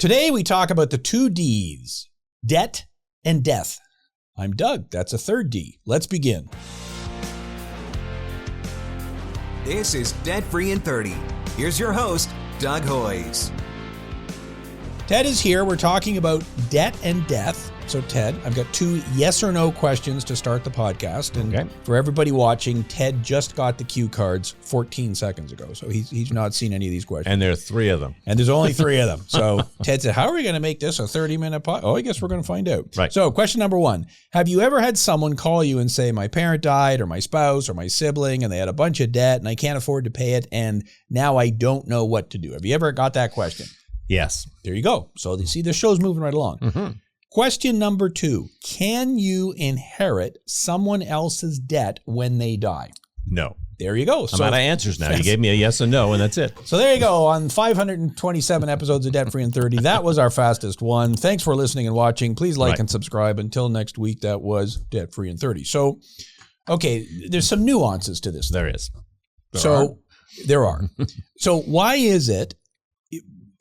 Today we talk about the two Ds, debt and death. I'm Doug. That's a third D. Let's begin. This is Debt Free in 30. Here's your host, Doug Hoyes. Ted is here. We're talking about debt and death. So Ted, I've got two yes or no questions to start the podcast. And For everybody watching, Ted just got the cue cards 14 seconds ago. So he's not seen any of these questions. And there are three of them. And there's only three of them. So Ted said, how are we going to make this a 30-minute podcast? Oh, I guess we're going to find out. Right. So question number one, have you ever had someone call you and say, my parent died or my spouse or my sibling and they had a bunch of debt and I can't afford to pay it and now I don't know what to do? Have you ever got that question? Yes. There you go. So you see, the show's moving right along. Mm-hmm. Question number two, can you inherit someone else's debt when they die? No. There you go. I'm out of answers now. You gave me a yes and no, and that's it. So there you go. On 527 episodes of Debt Free in 30, that was our fastest one. Thanks for listening and watching. Please like and subscribe. Until next week, that was Debt Free in 30. So, okay, there's some nuances to this. There is. There are. So why is it,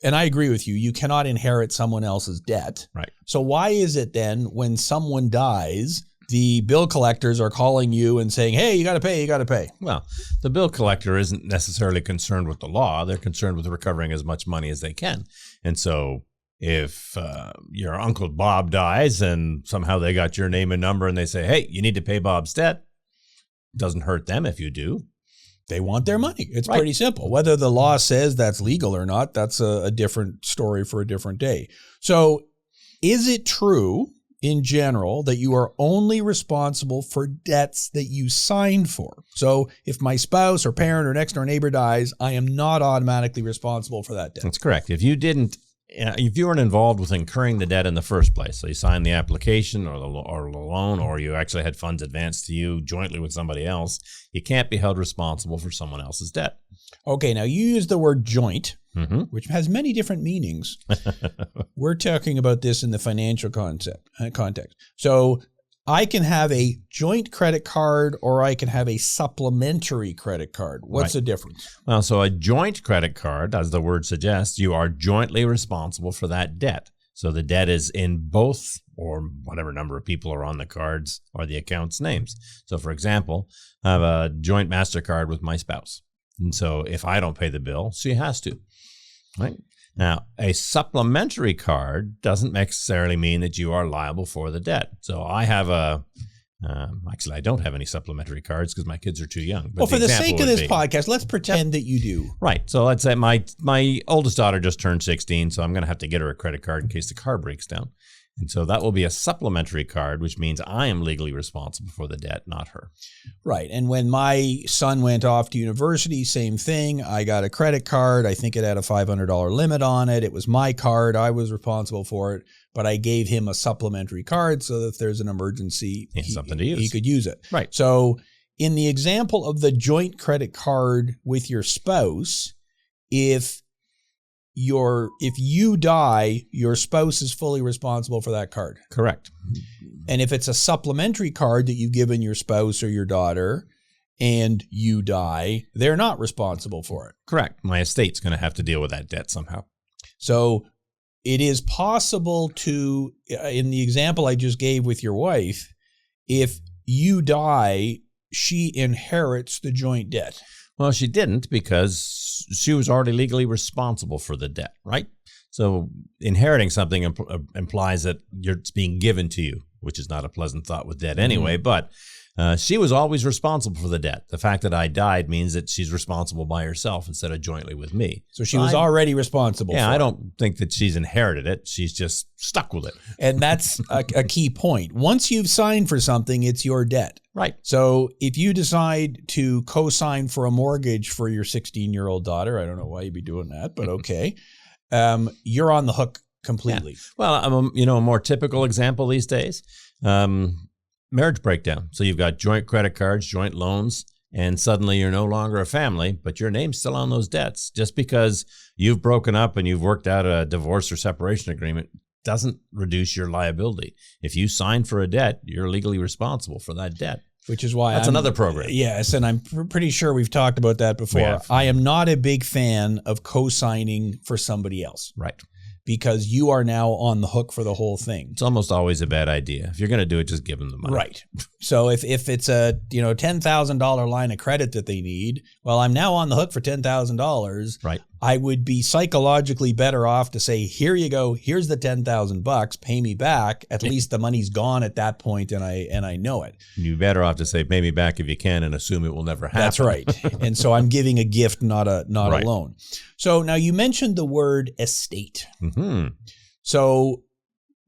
and I agree with you, you cannot inherit someone else's debt. Right. So why is it then when someone dies, the bill collectors are calling you and saying, hey, you got to pay, you got to pay? Well, the bill collector isn't necessarily concerned with the law. They're concerned with recovering as much money as they can. And so if your Uncle Bob dies and somehow they got your name and number and they say, hey, you need to pay Bob's debt, it doesn't hurt them if you do. They want their money. It's pretty simple. Whether the law says that's legal or not, that's a different story for a different day. So is it true in general that you are only responsible for debts that you signed for? So if my spouse or parent or next door neighbor dies, I am not automatically responsible for that debt. That's correct. If you weren't involved with incurring the debt in the first place, so you signed the application or the loan, or you actually had funds advanced to you jointly with somebody else, you can't be held responsible for someone else's debt. Okay, now you use the word joint, which has many different meanings. We're talking about this in the financial context. So I can have a joint credit card or I can have a supplementary credit card. What's the difference? Well, so a joint credit card, as the word suggests, you are jointly responsible for that debt. So the debt is in both or whatever number of people are on the cards or the account's names. So for example, I have a joint MasterCard with my spouse. And so if I don't pay the bill, she has to, right? Now, a supplementary card doesn't necessarily mean that you are liable for the debt. So I have actually, I don't have any supplementary cards because my kids are too young. But well, for the sake of this podcast, let's pretend that you do. Right. So let's say my oldest daughter just turned 16, so I'm going to have to get her a credit card in case the car breaks down. And so that will be a supplementary card, which means I am legally responsible for the debt, not her. Right. And when my son went off to university, same thing. I got a credit card. I think it had a $500 limit on it. It was my card. I was responsible for it. But I gave him a supplementary card so that if there's an emergency, something to use. He could use it. Right. So in the example of the joint credit card with your spouse, if you die, your spouse is fully responsible for that card. Correct. And if it's a supplementary card that you've given your spouse or your daughter and you die, they're not responsible for it. Correct. My estate's going to have to deal with that debt somehow. So it is possible to, in the example I just gave with your wife, if you die, she inherits the joint debt. Well, she didn't because she was already legally responsible for the debt, right? So inheriting something implies that it's being given to you, which is not a pleasant thought with debt anyway, but she was always responsible for the debt. The fact that I died means that she's responsible by herself instead of jointly with me. So she was already responsible for it. Yeah, I don't think that she's inherited it. She's just stuck with it. And that's a key point. Once you've signed for something, it's your debt. Right. So if you decide to co-sign for a mortgage for your 16-year-old daughter, I don't know why you'd be doing that, but okay, you're on the hook completely. Yeah. Well, a more typical example these days, marriage breakdown. So you've got joint credit cards, joint loans, and suddenly you're no longer a family, but your name's still on those debts. Just because you've broken up and you've worked out a divorce or separation agreement doesn't reduce your liability. If you sign for a debt, you're legally responsible for that debt. Which is why that's another program. Yes, and I'm pretty sure we've talked about that before. I am not a big fan of co-signing for somebody else. Right. because you are now on the hook for the whole thing. It's almost always a bad idea. If you're going to do it, just give them the money. Right. So if it's a $10,000 line of credit that they need, well, I'm now on the hook for $10,000. Right. I would be psychologically better off to say, here you go, here's the $10,000, pay me back. At least the money's gone at that point, and I know it. You're better off to say, pay me back if you can, and assume it will never happen. That's right. And so I'm giving a gift, not a Right. loan. So now you mentioned the word estate. Mm-hmm. So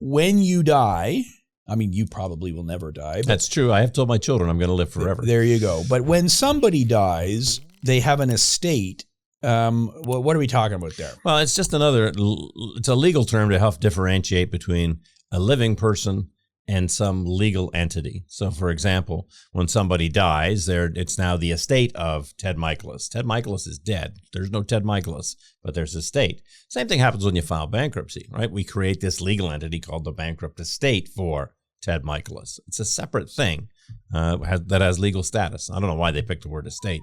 when you die, I mean, you probably will never die. But That's true. I have told my children I'm going to live forever. there you go. But when somebody dies, they have an estate. What are we talking about there? Well, it's just it's a legal term to help differentiate between a living person and some legal entity. So, for example, when somebody dies, it's now the estate of Ted Michalos. Ted Michalos is dead. There's no Ted Michalos, but there's estate. Same thing happens when you file bankruptcy, right? We create this legal entity called the bankrupt estate for Ted Michalos. It's a separate thing that has legal status. I don't know why they picked the word estate.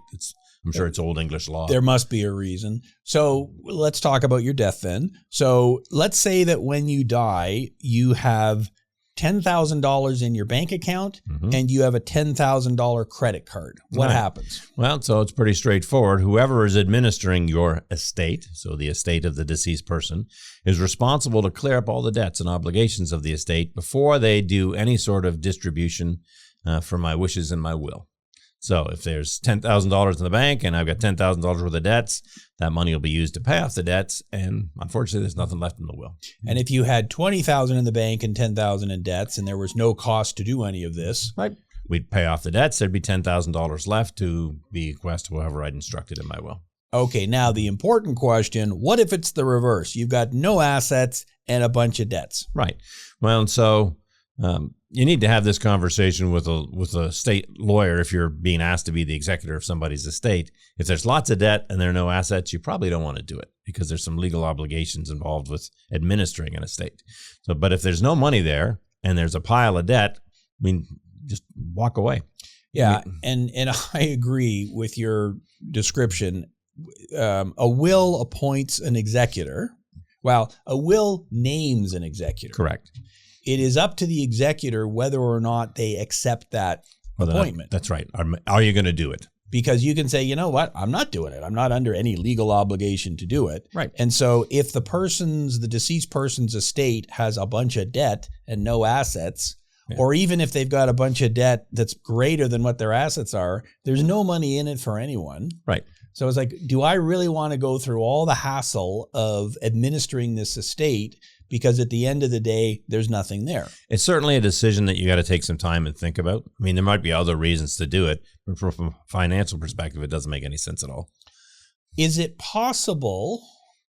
I'm sure it's old English law. There must be a reason. So let's talk about your death then. So let's say that when you die, you have $10,000 in your bank account and you have a $10,000 credit card. What happens? Well, so it's pretty straightforward. Whoever is administering your estate, so the estate of the deceased person, is responsible to clear up all the debts and obligations of the estate before they do any sort of distribution for my wishes and my will. So if there's $10,000 in the bank and I've got $10,000 worth of debts, that money will be used to pay off the debts. And unfortunately, there's nothing left in the will. And if you had $20,000 in the bank and $10,000 in debts and there was no cost to do any of this, right, we'd pay off the debts. There'd be $10,000 left to bequest to whoever I'd instructed in my will. Okay, now the important question, what if it's the reverse? You've got no assets and a bunch of debts. Right. Well, and so you need to have this conversation with a state lawyer if you're being asked to be the executor of somebody's estate. If there's lots of debt and there are no assets, you probably don't want to do it because there's some legal obligations involved with administering an estate. So, but if there's no money there and there's a pile of debt, I mean, just walk away. Yeah, and I agree with your description. A will appoints an executor. Well, a will names an executor. Correct. It is up to the executor whether or not they accept that appointment. That's right. Are you going to do it? Because you can say, you know what, I'm not doing it. I'm not under any legal obligation to do it. Right. And so if the deceased person's estate has a bunch of debt and no assets, or even if they've got a bunch of debt that's greater than what their assets are, there's no money in it for anyone. Right. So it's like, do I really want to go through all the hassle of administering this estate? Because at the end of the day, there's nothing there. It's certainly a decision that you got to take some time and think about. I mean, there might be other reasons to do it, but from a financial perspective, it doesn't make any sense at all. Is it possible,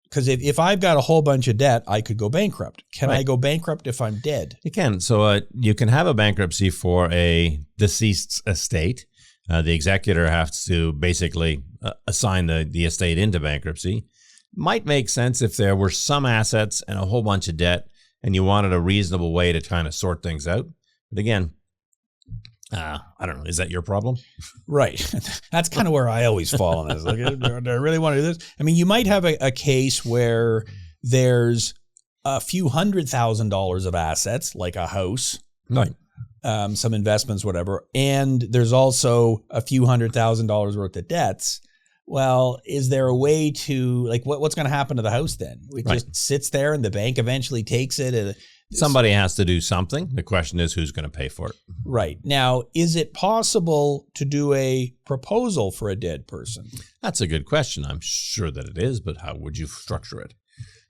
because if I've got a whole bunch of debt, I could go bankrupt. Can I go bankrupt if I'm dead? You can. So you can have a bankruptcy for a deceased estate. The executor has to basically assign the estate into bankruptcy. Might make sense if there were some assets and a whole bunch of debt and you wanted a reasonable way to kind of sort things out. But again, I don't know. Is that your problem? Right. That's kind of where I always fall on this. Like, do I really want to do this? I mean, you might have a case where there's a few $100,000 of assets, like a house, right? Some investments, whatever. And there's also a few $100,000 worth of debts. Well, is there a way to, like, what's going to happen to the house then? It just sits there and the bank eventually takes it. Somebody has to do something. The question is, who's going to pay for it? Right. Now, is it possible to do a proposal for a dead person? That's a good question. I'm sure that it is, but how would you structure it?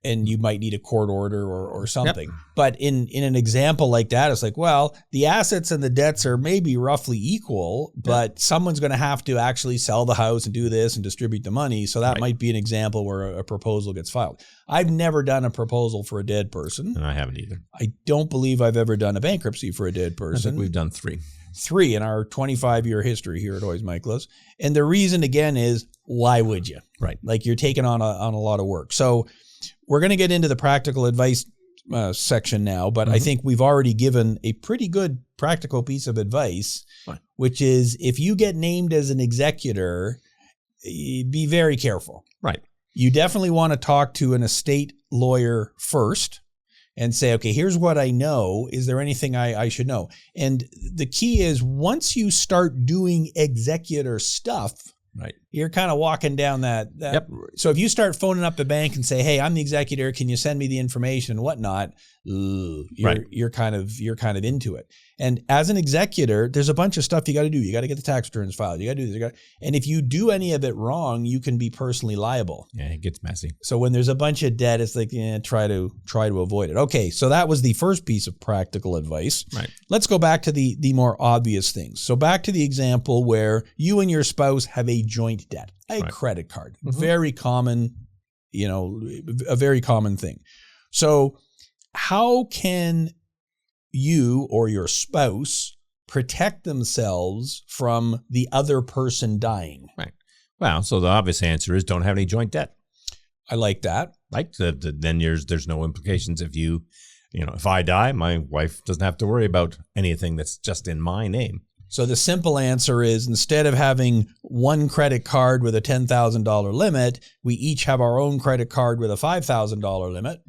And you might need a court order or something. Yep. But in an example like that, it's like, well, the assets and the debts are maybe roughly equal, but someone's going to have to actually sell the house and do this and distribute the money. So that might be an example where a proposal gets filed. I've never done a proposal for a dead person. And I haven't either. I don't believe I've ever done a bankruptcy for a dead person. I think we've done three. 3 in our 25-year history here at Hoyes and Michalos. And the reason, again, is why would you? Right. Like, you're taking on a lot of work. So we're going to get into the practical advice section now, but I think we've already given a pretty good practical piece of advice, which is if you get named as an executor, be very careful. Right. you definitely want to talk to an estate lawyer first and say, okay, here's what I know. Is there anything I should know? And the key is once you start doing executor stuff, right, you're kind of walking down that. Yep. So if you start phoning up the bank and say, hey, I'm the executor, can you send me the information and whatnot? You're kind of into it. And as an executor, there's a bunch of stuff you got to do. You got to get the tax returns filed. You got to do this. And if you do any of it wrong, you can be personally liable. Yeah, it gets messy. So when there's a bunch of debt, it's like, try to avoid it. Okay, so that was the first piece of practical advice. Right. Let's go back to the more obvious things. So back to the example where you and your spouse have a joint debt, a credit card. Mm-hmm. Very common, a very common thing. So how can you or your spouse protect themselves from the other person dying? Right. Well, so the obvious answer is don't have any joint debt. I like that. Right. Then there's no implications if I die, my wife doesn't have to worry about anything that's just in my name. So the simple answer is instead of having one credit card with a $10,000 limit, we each have our own credit card with a $5,000 limit,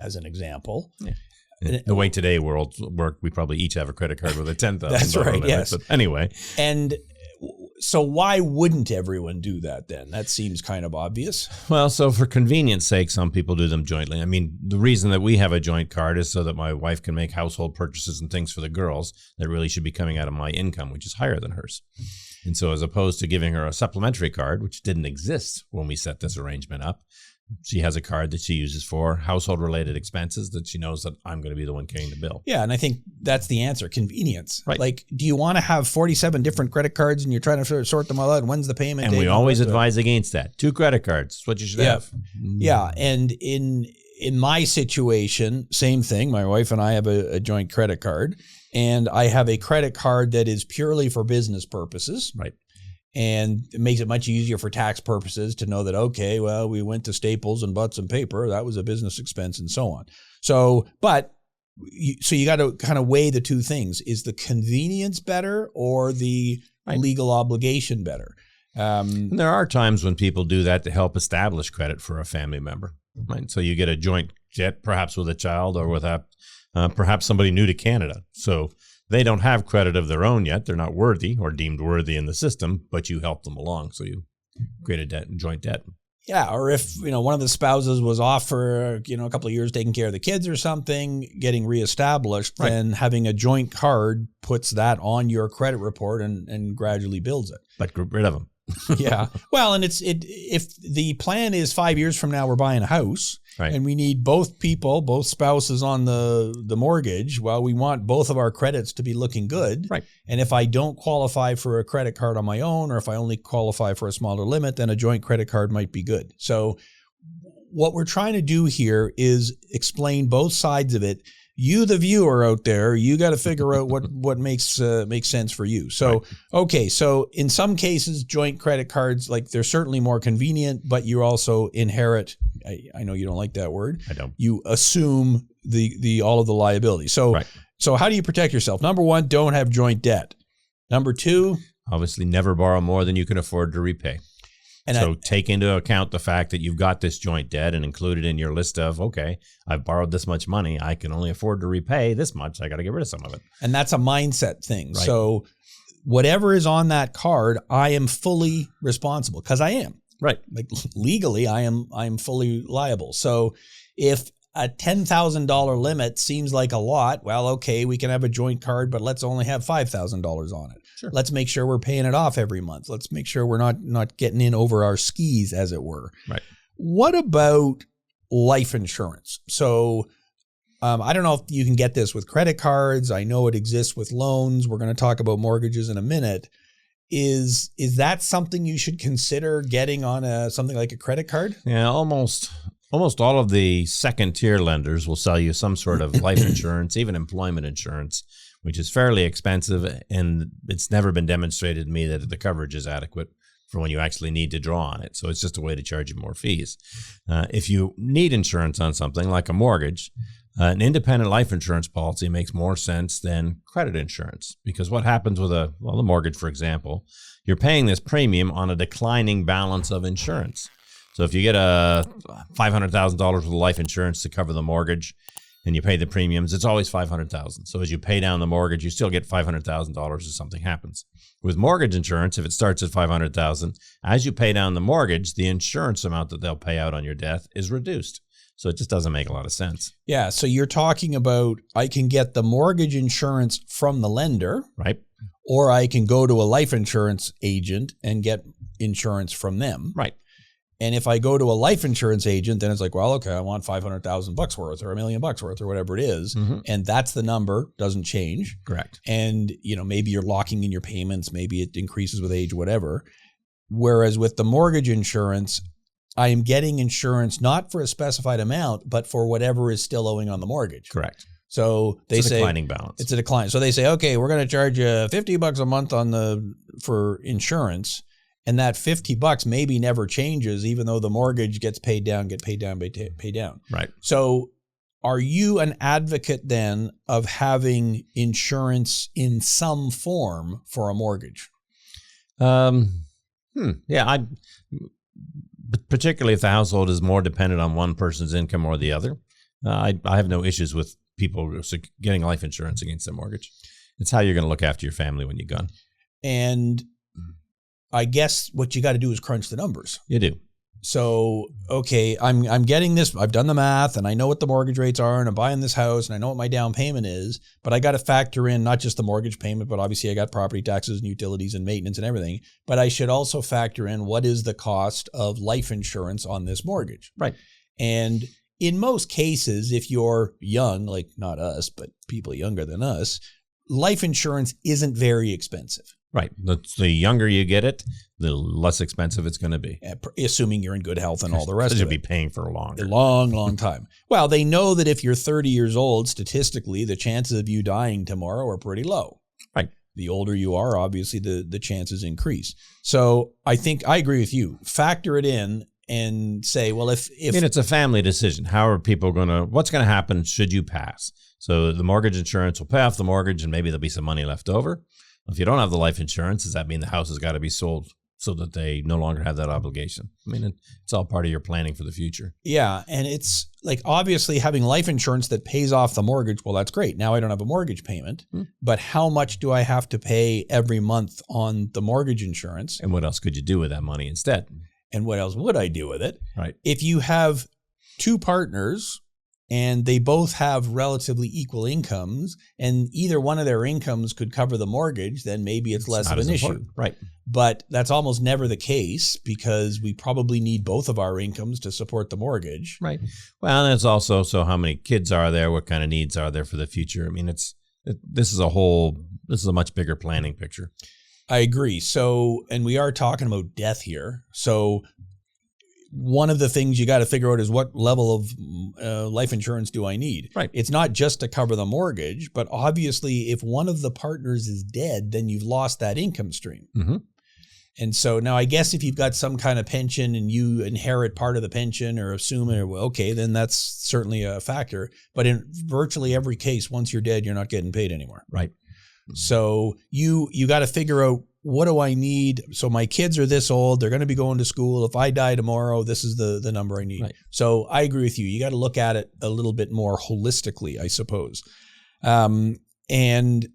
as an example. Yeah. The way today worlds work, we probably each have a credit card with a $10,000 That's right, limit. yes. But anyway. And so why wouldn't everyone do that then? That seems kind of obvious. Well, so for convenience sake, some people do them jointly. I mean, the reason that we have a joint card is so that my wife can make household purchases and things for the girls that really should be coming out of my income, which is higher than hers. And so as opposed to giving her a supplementary card, which didn't exist when we set this arrangement up, she has a card that she uses for household-related expenses that she knows that I'm going to be the one carrying the bill. Yeah, and I think that's the answer, convenience. Right. Like, do you want to have 47 different credit cards and you're trying to sort them all out? And when's the payment And date? we always advise against that. 2 credit cards. That's what you should have. Yeah, and in my situation, same thing. My wife and I have a joint credit card, and I have a credit card that is purely for business purposes. Right. And it makes it much easier for tax purposes to know that, okay, well, we went to Staples and bought some paper. That was a business expense and so on. So you got to kind of weigh the two things. Is the convenience better or the legal obligation better? And there are times when people do that to help establish credit for a family member. Right. So you get a joint jet, perhaps with a child or with perhaps somebody new to Canada. So they don't have credit of their own yet. They're not worthy or deemed worthy in the system, but you help them along. So you create a debt and joint debt. Yeah. Or if, one of the spouses was off for, a couple of years taking care of the kids or something, getting reestablished, then having a joint card puts that on your credit report and gradually builds it. But get rid of them. Yeah. Well, and if the plan is 5 years from now, we're buying a house and we need both spouses on the mortgage. Well, we want both of our credits to be looking good. Right. And if I don't qualify for a credit card on my own, or if I only qualify for a smaller limit, then a joint credit card might be good. So what we're trying to do here is explain both sides of it. You, the viewer out there, you got to figure out what makes sense for you. So, okay, so in some cases, joint credit cards, like they're certainly more convenient, but you also inherit. I know you don't like that word. I don't. You assume the all of the liability. So, so how do you protect yourself? Number one, don't have joint debt. Number two, obviously, never borrow more than you can afford to repay. And so take into account the fact that you've got this joint debt and include it in your list of, okay, I've borrowed this much money. I can only afford to repay this much. I got to get rid of some of it. And that's a mindset thing. Right. So whatever is on that card, I am fully responsible because I am. Right. Like legally, I am fully liable. So if a $10,000 limit seems like a lot, well, okay, we can have a joint card, but let's only have $5,000 on it. Sure. Let's make sure we're paying it off every month. Let's make sure we're not getting in over our skis, as it were. Right. What about life insurance? So I don't know if you can get this with credit cards. I know it exists with loans. We're going to talk about mortgages in a minute. Is that something you should consider getting on something like a credit card? Yeah, almost all of the second tier lenders will sell you some sort of life insurance, even employment insurance, which is fairly expensive, and it's never been demonstrated to me that the coverage is adequate for when you actually need to draw on it. So it's just a way to charge you more fees. If you need insurance on something like a mortgage, an independent life insurance policy makes more sense than credit insurance, because what happens with a mortgage, for example, you're paying this premium on a declining balance of insurance. So if you get a $500,000 worth of life insurance to cover the mortgage and you pay the premiums, it's always $500,000. So as you pay down the mortgage, you still get $500,000 if something happens. With mortgage insurance, if it starts at $500,000, as you pay down the mortgage, the insurance amount that they'll pay out on your death is reduced. So it just doesn't make a lot of sense. Yeah. So you're talking about I can get the mortgage insurance from the lender, right? Or I can go to a life insurance agent and get insurance from them. Right. And if I go to a life insurance agent, then it's like, well, okay, I want $500,000 worth or $1 million worth or whatever it is. Mm-hmm. And that's the number, doesn't change. Correct. And, maybe you're locking in your payments, maybe it increases with age, whatever. Whereas with the mortgage insurance, I am getting insurance not for a specified amount, but for whatever is still owing on the mortgage. Correct. So they say declining balance. It's a decline. So they say, okay, we're going to charge you $50 a month for insurance. And that $50 maybe never changes, even though the mortgage gets paid down. Right. So are you an advocate then of having insurance in some form for a mortgage? Yeah, particularly if the household is more dependent on one person's income or the other. I have no issues with people getting life insurance against their mortgage. It's how you're going to look after your family when you're gone. And I guess what you got to do is crunch the numbers. You do. So, okay, I'm getting this. I've done the math and I know what the mortgage rates are and I'm buying this house and I know what my down payment is, but I got to factor in not just the mortgage payment, but obviously I got property taxes and utilities and maintenance and everything. But I should also factor in what is the cost of life insurance on this mortgage. Right. And in most cases, if you're young, like not us, but people younger than us, life insurance isn't very expensive. Right. The younger you get it, the less expensive it's going to be. Assuming you're in good health and all the rest of it. You'll be paying for a long time. Well, they know that if you're 30 years old, statistically, the chances of you dying tomorrow are pretty low. Right. The older you are, obviously, the chances increase. So I think I agree with you. Factor it in and say, well, if it's a family decision. How are people what's going to happen should you pass? So the mortgage insurance will pay off the mortgage and maybe there'll be some money left over. If you don't have the life insurance, does that mean the house has got to be sold so that they no longer have that obligation? I mean, it's all part of your planning for the future. Yeah. And it's like, obviously having life insurance that pays off the mortgage. Well, that's great. Now I don't have a mortgage payment, but how much do I have to pay every month on the mortgage insurance? And what else could you do with that money instead? And what else would I do with it? Right. If you have two partners and they both have relatively equal incomes and either one of their incomes could cover the mortgage, then maybe it's less of an issue. Right. But that's almost never the case because we probably need both of our incomes to support the mortgage. Right. Well, and it's also how many kids are there? What kind of needs are there for the future? I mean, this is a much bigger planning picture. I agree. So, and we are talking about death here. So one of the things you got to figure out is what level of life insurance do I need? Right. It's not just to cover the mortgage, but obviously if one of the partners is dead, then you've lost that income stream. Mm-hmm. And so now I guess if you've got some kind of pension and you inherit part of the pension or assume it, okay, then that's certainly a factor. But in virtually every case, once you're dead, you're not getting paid anymore. Right. So you got to figure out, what do I need? So my kids are this old. They're going to be going to school. If I die tomorrow, this is the number I need. Right. So I agree with you. You got to look at it a little bit more holistically, I suppose. And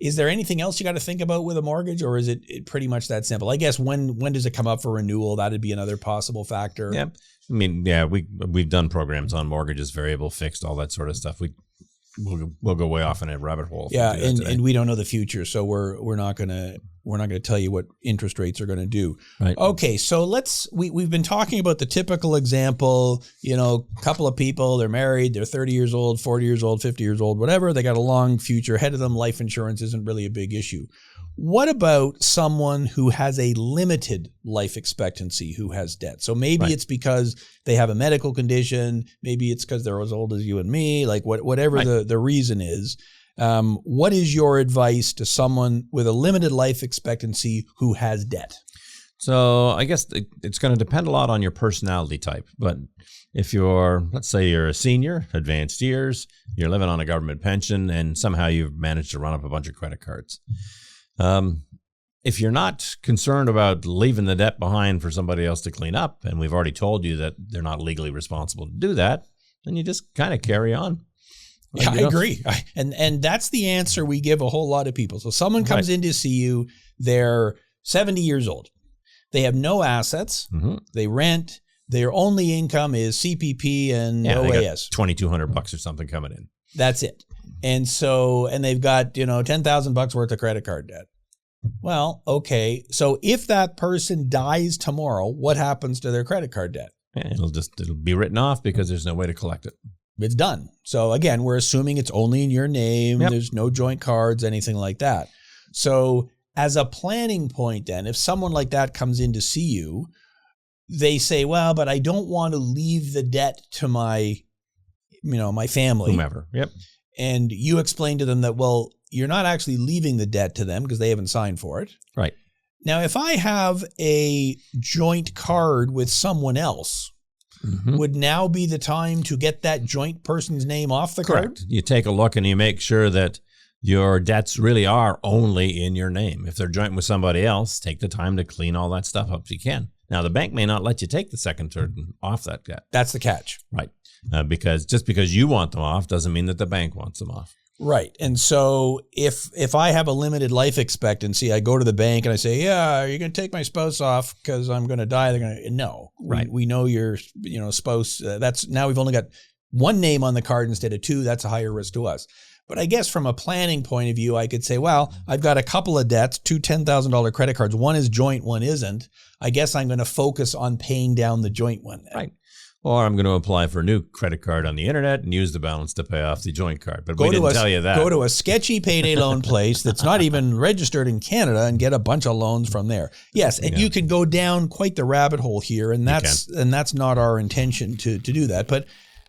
is there anything else you got to think about with a mortgage, or is it pretty much that simple? I guess when does it come up for renewal? That'd be another possible factor. Yeah. I mean, yeah, we've done programs on mortgages, variable, fixed, all that sort of stuff. We'll go way off in a rabbit hole. Yeah, and we don't know the future, so we're not gonna tell you what interest rates are gonna do. Right. Okay, so we've been talking about the typical example. A couple of people, they're married, they're 30 years old, 40 years old, 50 years old, whatever. They got a long future ahead of them. Life insurance isn't really a big issue. What about someone who has a limited life expectancy who has debt? So maybe it's because they have a medical condition. Maybe it's because they're as old as you and me, like whatever the reason is. What is your advice to someone with a limited life expectancy who has debt? So I guess it's going to depend a lot on your personality type. But if let's say you're a senior, advanced years, you're living on a government pension, and somehow you've managed to run up a bunch of credit cards. if you're not concerned about leaving the debt behind for somebody else to clean up, and we've already told you that they're not legally responsible to do that, then you just kind of carry on. Yeah, I agree. And that's the answer we give a whole lot of people. So someone comes in to see you, they're 70 years old. They have no assets. They rent. Their only income is CPP and OAS. $2,200 or something coming in. That's it. And they've got, $10,000 worth of credit card debt. Well, okay. So if that person dies tomorrow, what happens to their credit card debt? It'll be written off because there's no way to collect it. It's done. So again, we're assuming it's only in your name. Yep. There's no joint cards, anything like that. So as a planning point, then, if someone like that comes in to see you, they say, well, but I don't want to leave the debt to my family. Whomever. Yep. And you explain to them that, well, you're not actually leaving the debt to them because they haven't signed for it. Right. Now, if I have a joint card with someone else, would now be the time to get that joint person's name off the card? You take a look and you make sure that your debts really are only in your name. If they're joint with somebody else, take the time to clean all that stuff up if you can. Now, the bank may not let you take the second turn off that debt. That's the catch. Right. Because just because you want them off doesn't mean that the bank wants them off. Right. And so if I have a limited life expectancy, I go to the bank and I say, yeah, you're going to take my spouse off because I'm going to die. They're going to, no. Right. We know your spouse. Now we've only got one name on the card instead of two. That's a higher risk to us. But I guess from a planning point of view, I could say, well, I've got a couple of debts, two $10,000 credit cards. One is joint, one isn't. I guess I'm going to focus on paying down the joint one then. Right. Or I'm going to apply for a new credit card on the internet and use the balance to pay off the joint card. But we didn't tell you that. Go to a sketchy payday loan place that's not even registered in Canada and get a bunch of loans from there. Yes, and you can go down quite the rabbit hole here, and that's not our intention to do that. But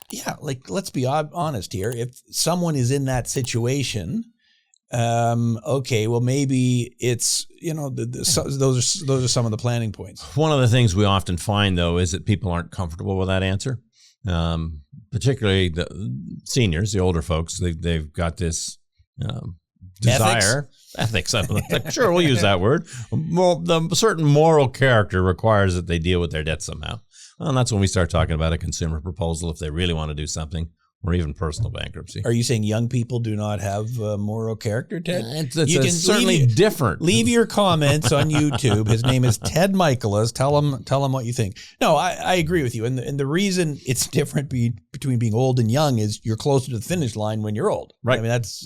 yeah, let's be honest here. If someone is in that situation, okay, well maybe it's those are some of the planning points. One of the things we often find though is that people aren't comfortable with that answer, particularly the seniors, the older folks. They've got this desire, ethics. Sure, we'll use that word. The certain moral character requires that they deal with their debt somehow. Well, and that's when we start talking about a consumer proposal if they really want to do something. Or even personal bankruptcy. Are you saying young people do not have moral character, Ted? It's certainly different. Leave your comments on YouTube. His name is Ted Michalos. Tell him what you think. No, I agree with you. And the reason it's different between being old and young is you're closer to the finish line when you're old. Right. I mean, that's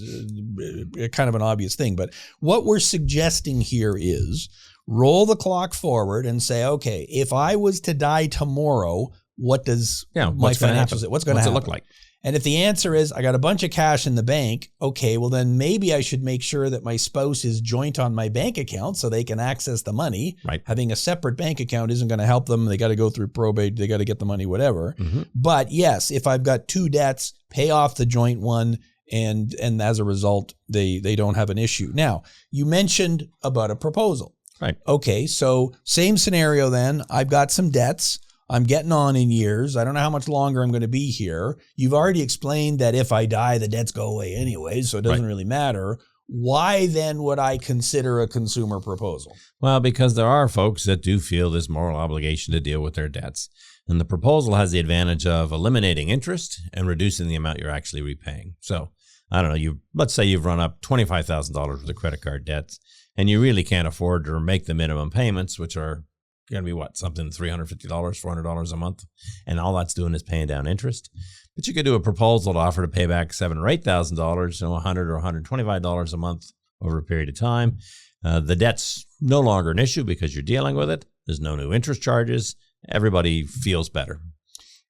kind of an obvious thing. But what we're suggesting here is roll the clock forward and say, okay, if I was to die tomorrow, what's going to happen? What's going to look like? And if the answer is, I got a bunch of cash in the bank, okay, well then maybe I should make sure that my spouse is joint on my bank account so they can access the money. Right. Having a separate bank account isn't going to help them. They got to go through probate. They got to get the money, whatever. But yes, if I've got two debts, pay off the joint one, and as a result, they don't have an issue. Now, you mentioned about a proposal. Right. Okay, so same scenario then. I've got some debts. I'm getting on in years. I don't know how much longer I'm going to be here. You've already explained that if I die, the debts go away anyway, so it doesn't really matter. Why then would I consider a consumer proposal? Well, because there are folks that do feel this moral obligation to deal with their debts. And the proposal has the advantage of eliminating interest and reducing the amount you're actually repaying. So, I don't know, let's say you've run up $25,000 worth of credit card debts, and you really can't afford to make the minimum payments, which are going to be something $350, $400 a month, and all that's doing is paying down interest. But you could do a proposal to offer to pay back $7,000 or $8,000, $100 or $125 a month over a period of time. The debt's no longer an issue because you're dealing with it. There's no new interest charges. Everybody feels better.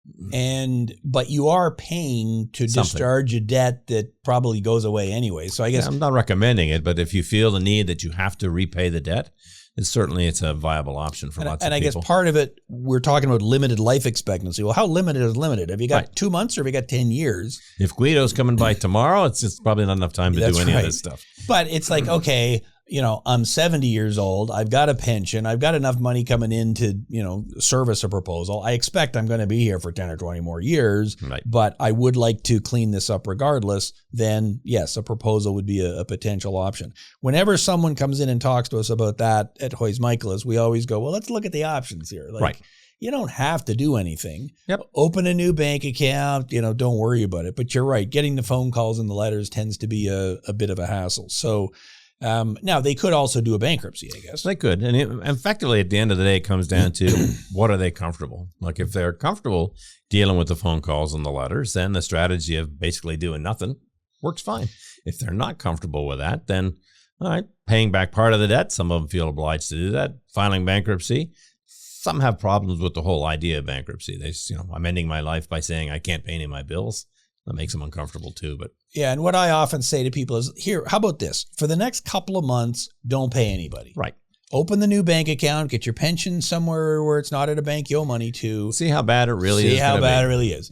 But you are paying to discharge a debt that probably goes away anyway. So I guess I'm not recommending it, but if you feel the need that you have to repay the debt, it's a viable option for lots of people. And I guess part of it, we're talking about limited life expectancy. Well, how limited is limited? Have you got 2 months or have you got 10 years? If Guido's coming by tomorrow, it's just probably not enough time to do any of this stuff. But it's like, okay, I'm 70 years old. I've got a pension. I've got enough money coming in to, service a proposal. I expect I'm going to be here for 10 or 20 more years, Right. but I would like to clean this up regardless. Then yes, a proposal would be a potential option. Whenever someone comes in and talks to us about that at Hoyes Michalos, we always go, well, let's look at the options here. Like, Right. You don't have to do anything. Yep. Open a new bank account, don't worry about it. But you're right. Getting the phone calls and the letters tends to be a bit of a hassle. So, now they could also do a bankruptcy, I guess. They could. And effectively at the end of the day, it comes down to what are they comfortable? Like if they're comfortable dealing with the phone calls and the letters, then the strategy of basically doing nothing works fine. If they're not comfortable with that, then all right, paying back part of the debt. Some of them feel obliged to do that. Filing bankruptcy. Some have problems with the whole idea of bankruptcy. They, I'm ending my life by saying I can't pay any of my bills. That makes them uncomfortable too. But yeah, and what I often say to people is, here, how about this? For the next couple of months, don't pay anybody. Right. Open the new bank account, get your pension somewhere where it's not at a bank you owe money to. See how bad it really is. See how bad it really is.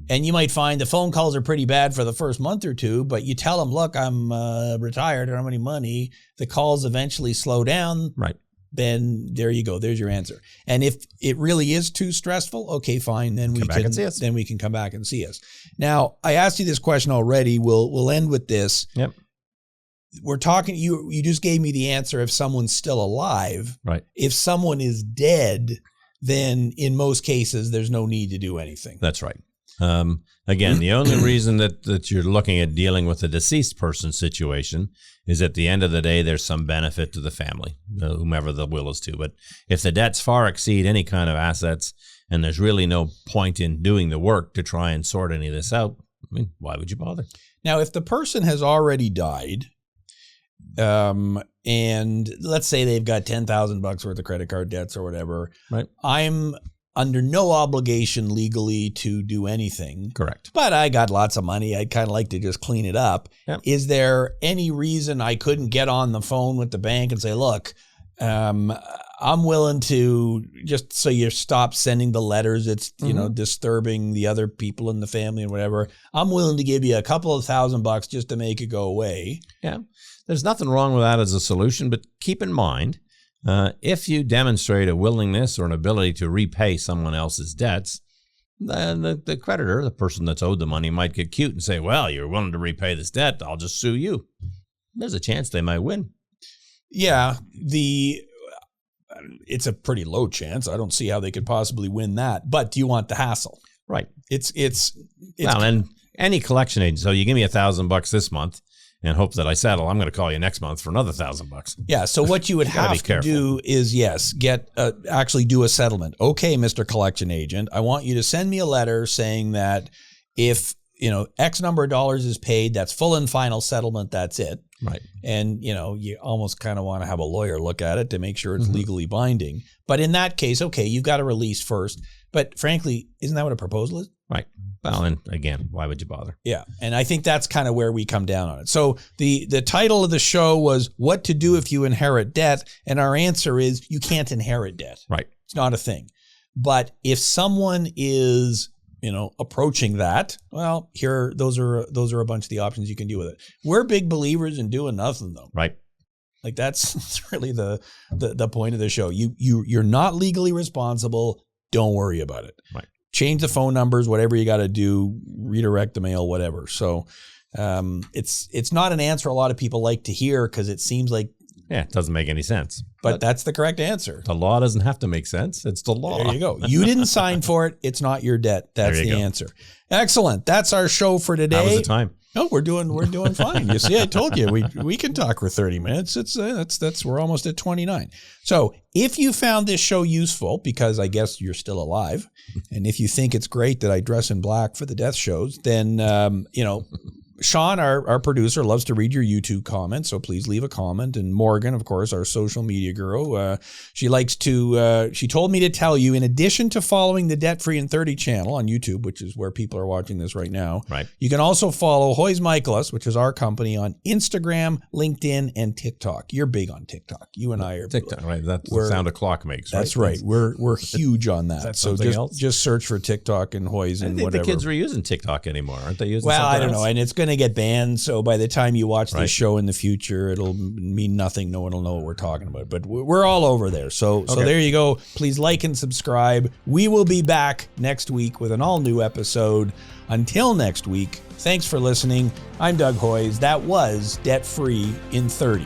And you might find the phone calls are pretty bad for the first month or two, but you tell them, look, I'm retired, I don't have any money. The calls eventually slow down. Right. Then there you go. There's your answer. And if it really is too stressful, okay, fine. Then we can come back and see us. Now, I asked you this question already. We'll end with this. Yep. We're talking. You just gave me the answer. If someone's still alive, right. If someone is dead, then in most cases there's no need to do anything. That's right. Again, the only reason that you're looking at dealing with a deceased person situation is at the end of the day, there's some benefit to the family, whomever the will is to. But if the debts far exceed any kind of assets and there's really no point in doing the work to try and sort any of this out, I mean, why would you bother? Now, if the person has already died, and let's say they've got $10,000 worth of credit card debts or whatever, right? I'm under no obligation legally to do anything. Correct. But I got lots of money. I'd kind of like to just clean it up. Yep. Is there any reason I couldn't get on the phone with the bank and say, look, I'm willing to, just so you stop sending the letters, it's, disturbing the other people in the family and whatever. I'm willing to give you a couple of $1,000 just to make it go away. Yeah. There's nothing wrong with that as a solution, but keep in mind, if you demonstrate a willingness or an ability to repay someone else's debts, then the creditor, the person that's owed the money, might get cute and say, well, you're willing to repay this debt, I'll just sue you. There's a chance they might win. Yeah, it's a pretty low chance. I don't see how they could possibly win that. But do you want the hassle? Right. It's well, and any collection agent, so you give me $1,000 this month, and hope that I settle, I'm going to call you next month for another $1,000. Yeah. So what you would have to do is, actually do a settlement. Okay, Mr. Collection Agent, I want you to send me a letter saying that if, X number of dollars is paid, that's full and final settlement. That's it. Right. And, you almost kind of want to have a lawyer look at it to make sure it's legally binding. But in that case, okay, you've got to release first. But frankly, isn't that what a proposal is? Right. Well, and again, why would you bother? Yeah. And I think that's kind of where we come down on it. So the title of the show was What to Do If You Inherit Debt. And our answer is you can't inherit debt. Right. It's not a thing. But if someone is, approaching that, well, those are a bunch of the options you can do with it. We're big believers in doing nothing though. Right. Like that's really the point of the show. You're not legally responsible. Don't worry about it. Right. Change the phone numbers, whatever you got to do, redirect the mail, whatever. So it's not an answer a lot of people like to hear because it seems like, it doesn't make any sense. But that's the correct answer. The law doesn't have to make sense. It's the law. There you go. You didn't sign for it. It's not your debt. That's the answer. Excellent. That's our show for today. How was the time? No, we're doing fine. You see, I told you we can talk for 30 minutes. It's we're almost at 29. So if you found this show useful, because I guess you're still alive, and if you think it's great that I dress in black for the death shows, then Sean, our producer, loves to read your YouTube comments, so please leave a comment. And Morgan, of course, our social media guru, she likes to, she told me to tell you, in addition to following the Debt Free in 30 channel on YouTube, which is where people are watching this right now, right, you can also follow Hoyes Michalos, which is our company, on Instagram, LinkedIn, and TikTok. You're big on TikTok. You and I are. TikTok, right? That's the sound a clock makes, right? That's right. We're huge on that. So else? just search for TikTok and Hoyes and whatever. I think the kids are using TikTok anymore, aren't they? Using I don't else? know. And it's going to get banned, so by the time you watch Right. this show in the future, it'll mean nothing. No one will know what we're talking about. But we're all over there. So there you go. Please like and subscribe. We will be back next week with an all-new episode. Until next week, thanks for listening. I'm Doug Hoyes. That was Debt Free in 30.